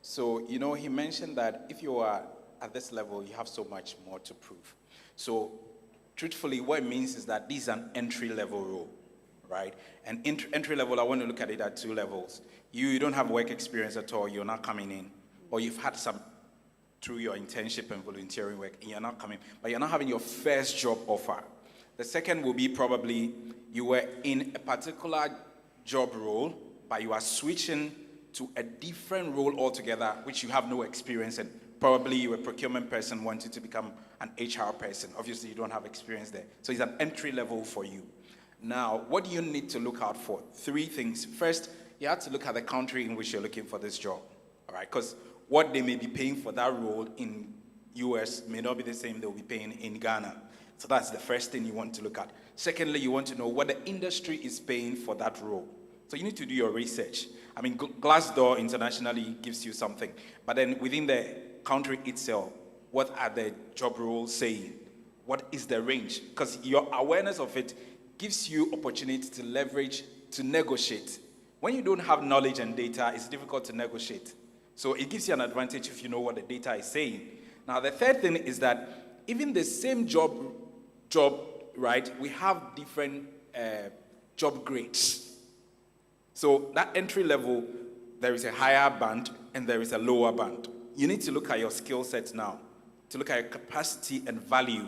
So, he mentioned that if you are at this level, you have so much more to prove. So, truthfully, what it means is that this is an entry-level role, right? And entry-level, I want to look at it at two levels. You don't have work experience at all, you're not coming in, or you've had some through your internship and volunteering work, and you're not coming, but you're not having your first job offer. The second will be probably you were in a particular job role, but you are switching to a different role altogether, which you have no experience in. Probably you're a procurement person wanting to become an HR person. Obviously, you don't have experience there. So it's an entry level for you. Now, what do you need to look out for? Three things. First, you have to look at the country in which you're looking for this job, all right? Because what they may be paying for that role in US may not be the same they'll be paying in Ghana. So that's the first thing you want to look at. Secondly, you want to know what the industry is paying for that role. So you need to do your research. I mean, Glassdoor internationally gives you something, but then within the country itself, what are the job roles saying? What is the range? Because your awareness of it gives you opportunity to leverage, to negotiate. When you don't have knowledge and data, it's difficult to negotiate. So it gives you an advantage if you know what the data is saying. Now, the third thing is that even the same job, right, we have different job grades. So that entry level, there is a higher band and there is a lower band. You need to look at your skill sets now, to look at your capacity and value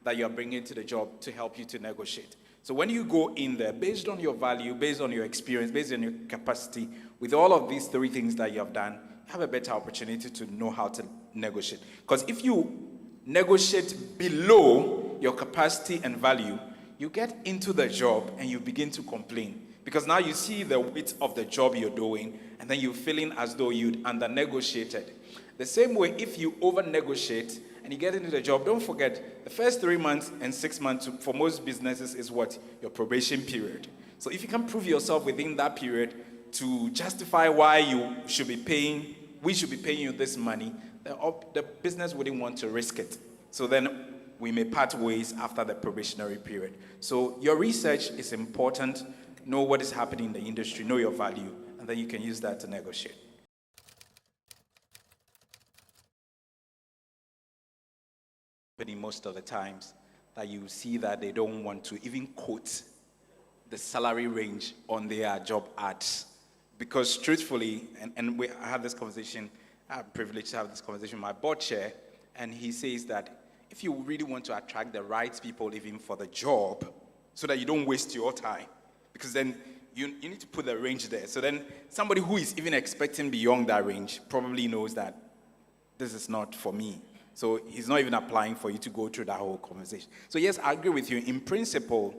that you are bringing to the job to help you to negotiate. So when you go in there, based on your value, based on your experience, based on your capacity, with all of these three things that you have done, you have a better opportunity to know how to negotiate. Because if you negotiate below your capacity and value, you get into the job and you begin to complain. Because now you see the weight of the job you're doing, and then you're feeling as though you'd under-negotiated. The same way, if you over-negotiate and you get into the job, don't forget, the first 3 months and 6 months for most businesses is what? Your probation period. So if you can prove yourself within that period to justify why we should be paying you this money, the business wouldn't want to risk it. So then we may part ways after the probationary period. So your research is important. Know what is happening in the industry, know your value, and then you can use that to negotiate. Most of the times that you see that they don't want to even quote the salary range on their job ads. Because truthfully, I had this conversation, I'm privileged to have this conversation with my board chair, and he says that if you really want to attract the right people even for the job, so that you don't waste your time, because then you need to put the range there. So then somebody who is even expecting beyond that range probably knows that this is not for me. So he's not even applying for you to go through that whole conversation. So yes, I agree with you. In principle,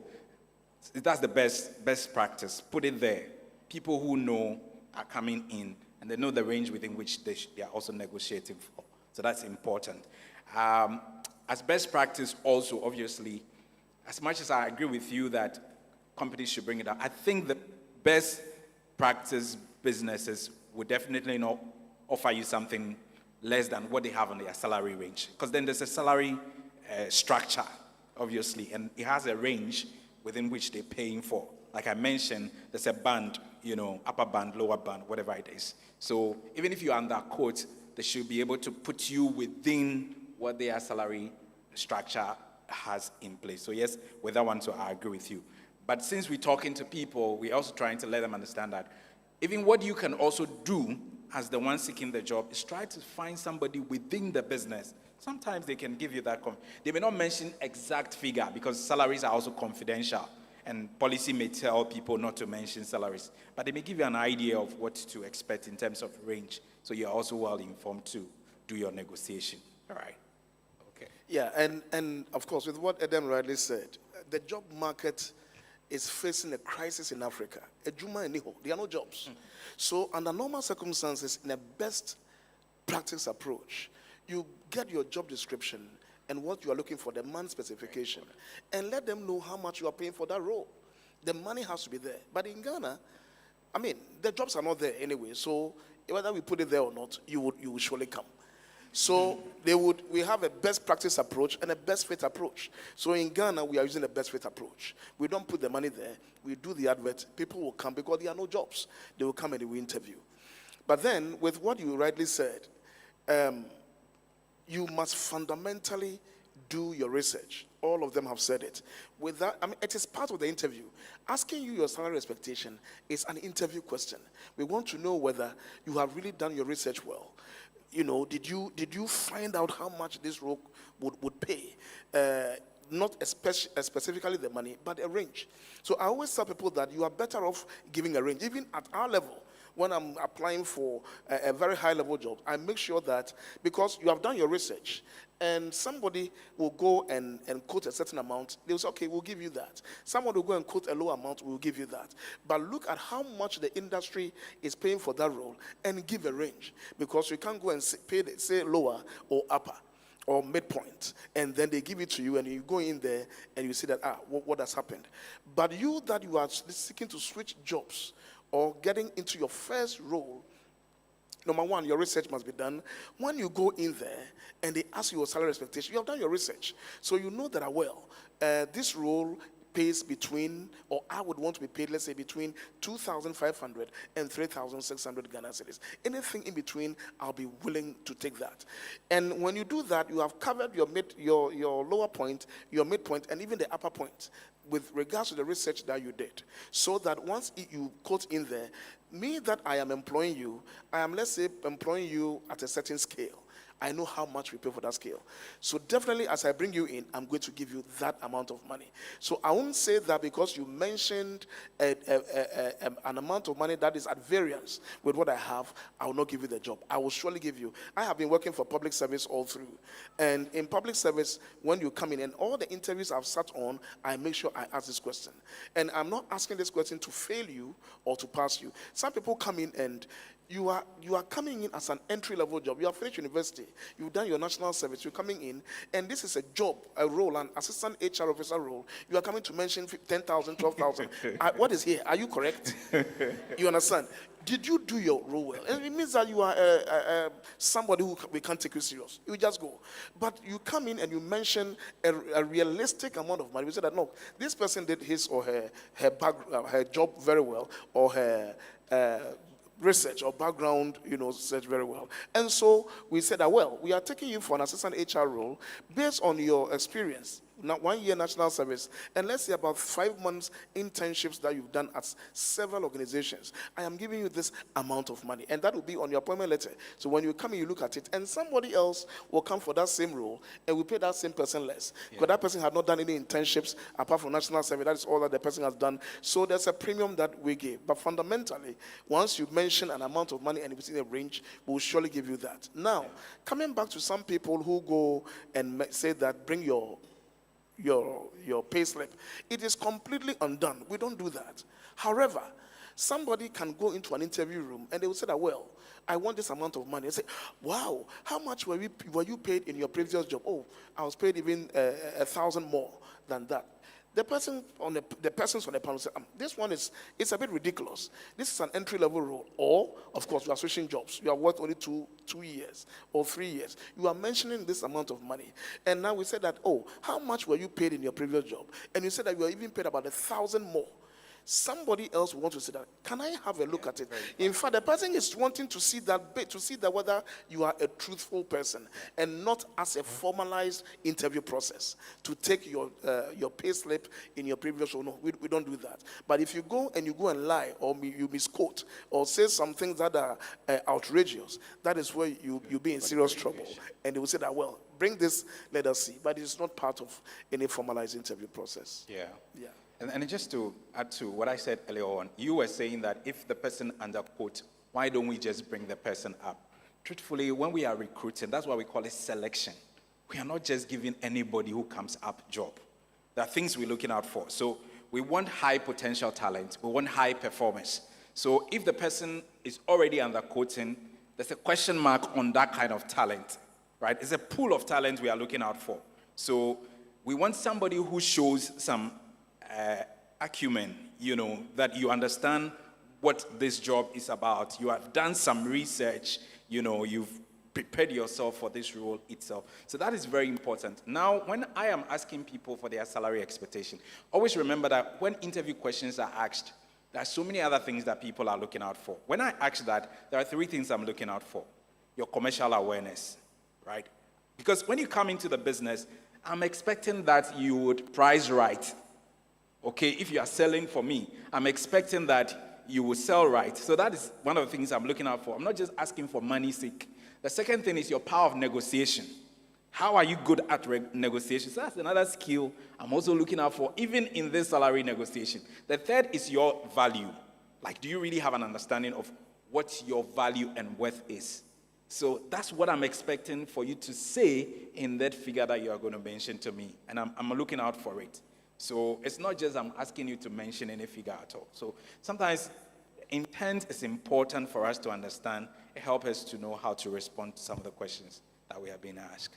that's the best practice. Put it there. People who know are coming in, and they know the range within which they are also negotiating for. So that's important. As best practice also, obviously, as much as I agree with you that companies should bring it up, I think the best practice businesses would definitely not offer you something less than what they have on their salary range. Because then there's a salary structure, obviously, and it has a range within which they're paying for. Like I mentioned, there's a band, upper band, lower band, whatever it is. So even if you're underquote, they should be able to put you within what their salary structure has in place. So yes, with that one, so I agree with you. But since we're talking to people, we're also trying to let them understand that even what you can also do as the one seeking the job is try to find somebody within the business. Sometimes they can give you that. They may not mention exact figure because salaries are also confidential. And policy may tell people not to mention salaries. But they may give you an idea of what to expect in terms of range. So you're also well informed to do your negotiation. All right. Okay. Yeah, and of course, with what Adam rightly said, the job market is facing a crisis in Africa. Ejuma and Niho, there are no jobs. So under normal circumstances, in a best practice approach, you get your job description and what you are looking for, the month specification, and let them know how much you are paying for that role. The money has to be there. But in Ghana, the jobs are not there anyway, so whether we put it there or not, you will surely come. So we have a best practice approach and a best fit approach. So in Ghana, we are using a best fit approach. We don't put the money there. We do the advert. People will come because there are no jobs. They will come and they will interview. But then, with what you rightly said, you must fundamentally do your research. All of them have said it. With that, I mean, it is part of the interview. Asking you your salary expectation is an interview question. We want to know whether you have really done your research well. You know, did you find out how much this role would pay? Not specifically the money, but a range. So I always tell people that you are better off giving a range. Even at our level, when I'm applying for a very high level job, I make sure that, because you have done your research, and somebody will go and quote a certain amount, they'll say, okay, we'll give you that. Someone will go and quote a low amount, we'll give you that. But look at how much the industry is paying for that role and give a range, because you can't go and say lower or upper or midpoint, and then they give it to you, and you go in there and you see that, what has happened. But you that you are seeking to switch jobs or getting into your first role, number one, your research must be done. When you go in there and they ask you your salary expectation, you have done your research. So you know that, this role pays between, or I would want to be paid, let's say, between 2,500 and 3,600 Ghana cedis. Anything in between, I'll be willing to take that. And when you do that, you have covered your lower point, your midpoint, and even the upper point with regards to the research that you did. So that once you quote in there, me that I am employing you, I am, let's say, employing you at a certain scale. I know how much we pay for that scale. So definitely, as I bring you in, I'm going to give you that amount of money. So I won't say that because you mentioned an amount of money that is at variance with what I have, I will not give you the job. I will surely give you. I have been working for public service all through. And in public service, when you come in, and all the interviews I've sat on, I make sure I ask this question. And I'm not asking this question to fail you or to pass you. Some people come in and you are coming in as an entry-level job. You have finished university. You've done your national service. You're coming in, and this is a job, a role, an assistant HR officer role. You are coming to mention 10,000, 12,000. What is here? Are you correct? You understand? Did you do your role well? And it means that you are somebody who we can't take you serious. You just go. But you come in and you mention a realistic amount of money. We say that, no, this person did his or her job very well, or her research or background, search very well. And so we said that, we are taking you for an assistant HR role based on your experience. Now, 1 year national service, and let's say about 5 months internships that you've done at several organizations. I am giving you this amount of money, and that will be on your appointment letter. So when you come in, you look at it, and somebody else will come for that same role, and we pay that same person less. Because that person had not done any internships apart from national service. That is all that the person has done. So there's a premium that we give. But fundamentally, once you mention an amount of money and it's in a range, we will surely give you that. Now, coming back to some people who go and say that bring your pay slip, it is completely undone. We don't do that. However, somebody can go into an interview room and they will say that, I want this amount of money. I say, wow, how much were you paid in your previous job? Oh, I was paid even 1,000 more than that. The persons on the panel say, this one it's a bit ridiculous. This is an entry-level role. Or, of course, you are switching jobs. You are worth only 2 years or 3 years. You are mentioning this amount of money. And now we say that, how much were you paid in your previous job? And you said that you were even paid about 1,000 more. Somebody else wants to say that. Can I have a look at it? In fact, the person is wanting to see that whether you are a truthful person and not as a formalized interview process to take your pay slip in your previous role. No, we don't do that. But if you go and lie, or you misquote, or say some things that are outrageous, that is where you'll be in serious trouble. And they will say that, bring this, let us see. But it's not part of any formalized interview process. Yeah. And just to add to what I said earlier on, you were saying that if the person underquote, why don't we just bring the person up? Truthfully, when we are recruiting, that's why we call it selection. We are not just giving anybody who comes up job. There are things we're looking out for. So we want high potential talent. We want high performance. So if the person is already underquoting, there's a question mark on that kind of talent, right? It's a pool of talent we are looking out for. So we want somebody who shows some acumen, that you understand what this job is about. You have done some research, you've prepared yourself for this role itself. So that is very important. Now, when I am asking people for their salary expectation, always remember that when interview questions are asked, There are so many other things that people are looking out for. When I ask that, there are three things I'm looking out for. Your commercial awareness, right? Because when you come into the business, I'm expecting that you would price right. Okay, if you are selling for me, I'm expecting that you will sell right. So that is one of the things I'm looking out for. I'm not just asking for money's sake. The second thing is your power of negotiation. How are you good at negotiation? So that's another skill I'm also looking out for, even in this salary negotiation. The third is your value. Like, do you really have an understanding of what your value and worth is? So that's what I'm expecting for you to say in that figure that you are going to mention to me. And I'm looking out for it. So it's not just I'm asking you to mention any figure at all. So sometimes intent is important for us to understand. It helps us to know how to respond to some of the questions that we are being asked.